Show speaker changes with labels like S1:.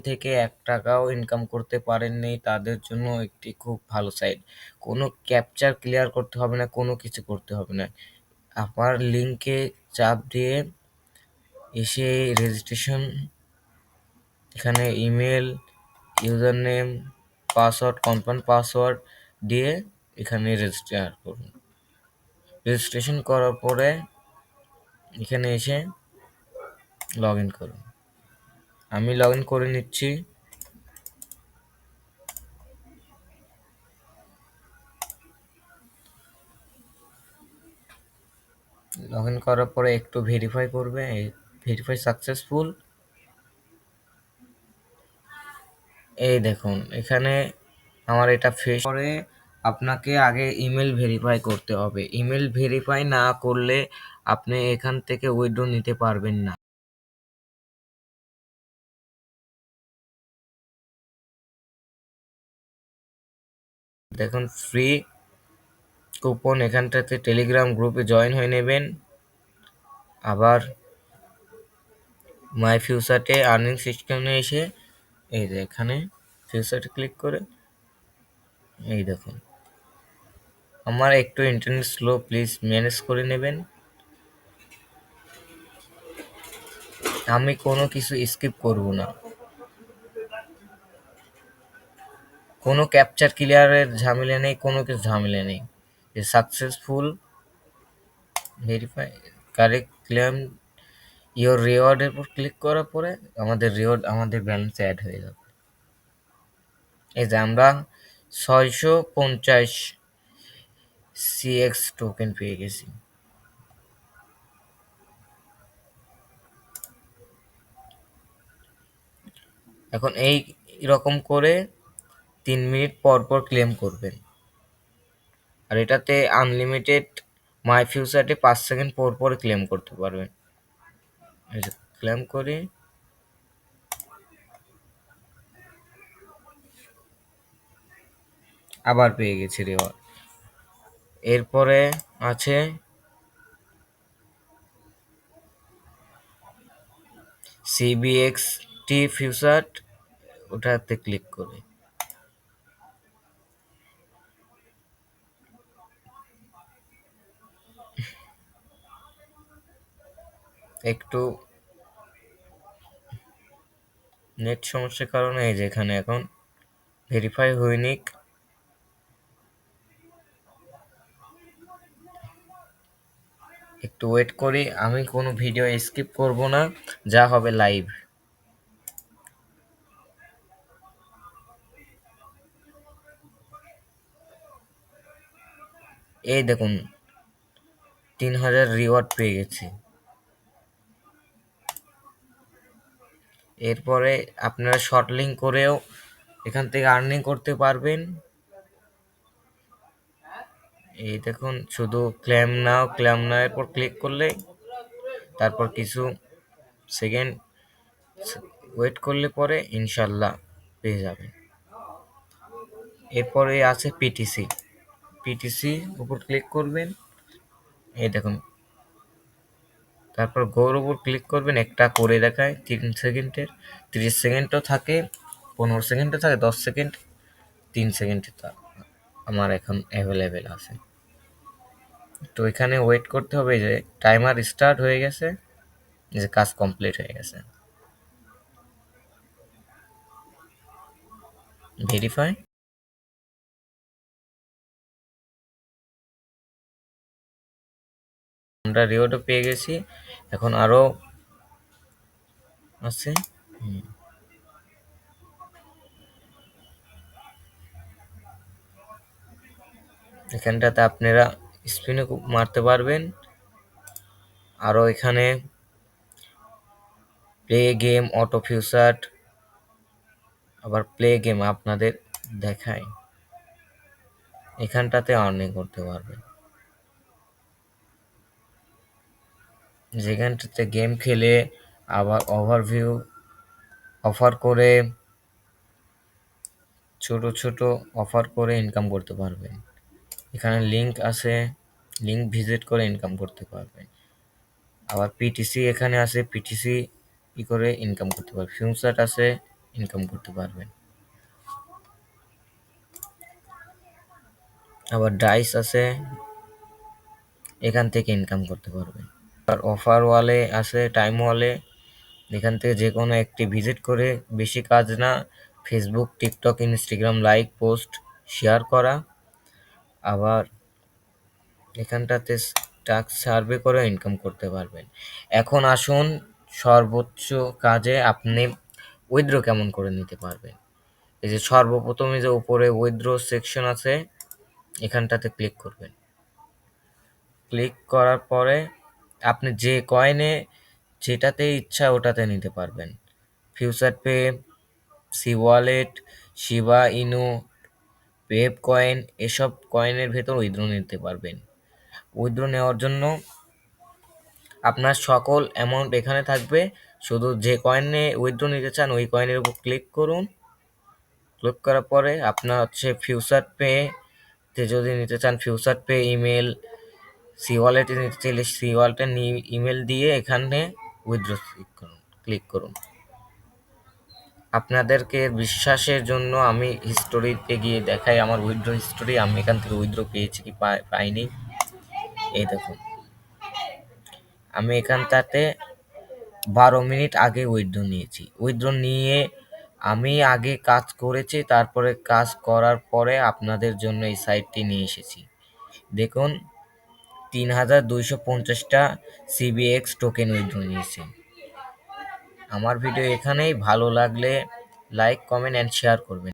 S1: থেকে 1 টাকাও ইনকাম করতে পারেননি তাদের জন্য একটি খুব ভালো সাইট। কোনো ক্যাপচার ক্লিয়ার করতে হবে না, কোনো কিছু করতে হবে না। আপনার লিঙ্কে চাপ দিয়ে এসে রেজিস্ট্রেশন, এখানে email, user name, password, confirm password দিয়ে এখানে রেজিস্টার করুন। রেজিস্ট্রেশন করার পরে এখানে এসে লগ ইন করুন। আমি লগ ইন করে নিচ্ছি। লগ ইন করার পরে একটু ভেরিফাই করবে, ভেরিফাই সাকসেসফুল। এই দেখুন এখানে আমার এটা ফেস করে। আপনাকে আগে ইমেল ভেরিফাই করতে হবে। ইমেল ভেরিফাই না করলে আপনি এখান থেকে উইথড্র নিতে পারবেন না। দেখুন ফ্রি কুপন, এখানটাতে টেলিগ্রাম গ্রুপে জয়েন হয়ে নেবেন। আবার মাই ফিউচারে আর্নিং সিস্টেমে এসে এই যে এখানে ফিউচারে ক্লিক করে এই দেখুন আমার একটু ইন্টারনেট স্লো, প্লিজ ম্যানেজ করে নেবেন। আমি কোনো কিছু স্কিপ করব না, কোনো ক্যাপচার ক্লিয়ারের ঝামেলা নেই, কোনো কিছু ঝামেলা নেই। Successful verify correct claim your রিওয়ার্ডের উপর ক্লিক করার পরে আমাদের রিওয়ার্ড আমাদের ব্যালেন্সে অ্যাড হয়ে যাবে। এই যে আমরা 650 সিএক্স টোকেন পেয়ে গেছি। এখন এই রকম করে 3 মিনিট পর পর ক্লেম করবেন। আর এটাতে আনলিমিটেড মাই ফিউচারে 5 সেকেন্ড পর পর ক্লেম করতে পারবেন। এই যে ক্লেম করি, আবার পেয়ে গেছি রিওয়ার্ড। এরপরে আছে সিবিএক্সটি ফিউচার, ওটাতে ক্লিক করে একটু নেট সমস্যার কারণে এই যে এখানে এখন ভেরিফাই হয়নি। একটু ওয়েট করি, আমি কোনো ভিডিও স্কিপ করব না, যা হবে লাইভ। এই দেখুন 3000 রিওয়ার্ড পেয়ে গেছি। এরপরে আপনারা শর্ট লিঙ্ক করেও এখান থেকে আর্নিং করতে পারবেন। এই দেখুন শুধু ক্লেম নাও, ক্লেম নাও এর পর ক্লিক করলে তারপর কিছু সেকেন্ড ওয়েট করলে পরে ইনশাল্লাহ পেয়ে যাবেন। এরপরে আছে পিটিসি, পিটিসি উপর ক্লিক করবেন। এই দেখুন তারপর গোর উপর ক্লিক করবেন, একটা করে দেখায় 3 সেকেন্ডের, 30 সেকেন্ডও থাকে, 15 সেকেন্ডও থাকে, 10 সেকেন্ড, 3 সেকেন্ডে আমার এখন অ্যাভেলেবেল আছে। তো এখানে ওয়েট করতে হবে, যে টাইমার স্টার্ট হয়ে গেছে, যে কাজ কমপ্লিট হয়ে গেছে। ভেরিফাই, আমরা রিওয়ার্ডও পেয়ে গেছি। এখন আরও আছে, এখানটাতে আপনারা স্পিনও মারতে পারবেন। আরও এখানে প্লে গেম, অটো ফিউচার, আবার প্লে গেম আপনাদের দেখায়, এখানটাতে আর্নিং করতে পারবেন। যেখানটাতে গেম খেলে আবার ওভারভিউ অফার করে, ছোট ছোট অফার করে ইনকাম করতে পারবেন। এখানে লিঙ্ক আছে, লিঙ্ক ভিজিট করে ইনকাম করতে পারবেন। আবার পিটিসি এখানে আছে, পিটিসি করে ইনকাম করতে পারবেন। ফিউচার আছে, ইনকাম করতে পারবেন। আবার ডাইস আছে, এখান থেকে ইনকাম করতে পারবেন। আর অফার ওয়ালে আছে, টাইম ওয়ালে, এখান থেকে যে কোনো একটি ভিজিট করে, বেশি কাজ না, Facebook, TikTok, Instagram like, post, share করা। আবার এখানটাতে টাস্ক সার্ভে করে ইনকাম করতে পারবেন। এখন আসুন সর্বোচ্চ কাজে আপনি উইথড্র কেমন করে নিতে পারবেন। এই যে সর্বপ্রথমে যে উপরে উইথড্র সেকশন আছে, এখানটাতে ক্লিক করবেন। ক্লিক করার পরে আপনি যে কয়েনে যেটাতে ইচ্ছা ওটাতে নিতে পারবেন। Future pay, C wallet, Shiba Inu, Pepe coin, এসব কয়েনের ভেতর উইথড্র নিতে পারবেন। উইথড্র নেওয়ার জন্য আপনার সকল অ্যামাউন্ট এখানে থাকবে, শুধু যে কয়েনে উইথড্র নিতে চান ওই কয়েনের উপর ক্লিক করুন। ক্লিক করার পরে আপনার হচ্ছে ফিউচার পে তে যদি নিতে চান ফিউচার পে ইমেল, সি ওয়ালেটে নিতে চাইলে সি ওয়ালেটের ইমেল দিয়ে এখানে উইথড্র ক্লিক করুন। আপনাদেরকে বিশ্বাসের জন্য আমি হিস্টোরিতে গিয়ে দেখাই আমার উইথড্র হিস্টোরি, আমি এখান থেকে উইথড্র পেয়েছি কি পাইনি। এই দেখুন, আমি এখানটাতে 12 মিনিট আগে উইথড্র নিয়েছি। উইথড্র নিয়ে আমি আগে কাজ করেছি, তারপরে কাজ করার পরে আপনাদের জন্য এই সাইটটি নিয়ে এসেছি। দেখুন 3250টা সিবিএক্স টোকেন উইথড্র নিয়েছি। আমার ভিডিও এখানেই, ভালো লাগলে লাইক, কমেন্ট অ্যান্ড শেয়ার করবেন।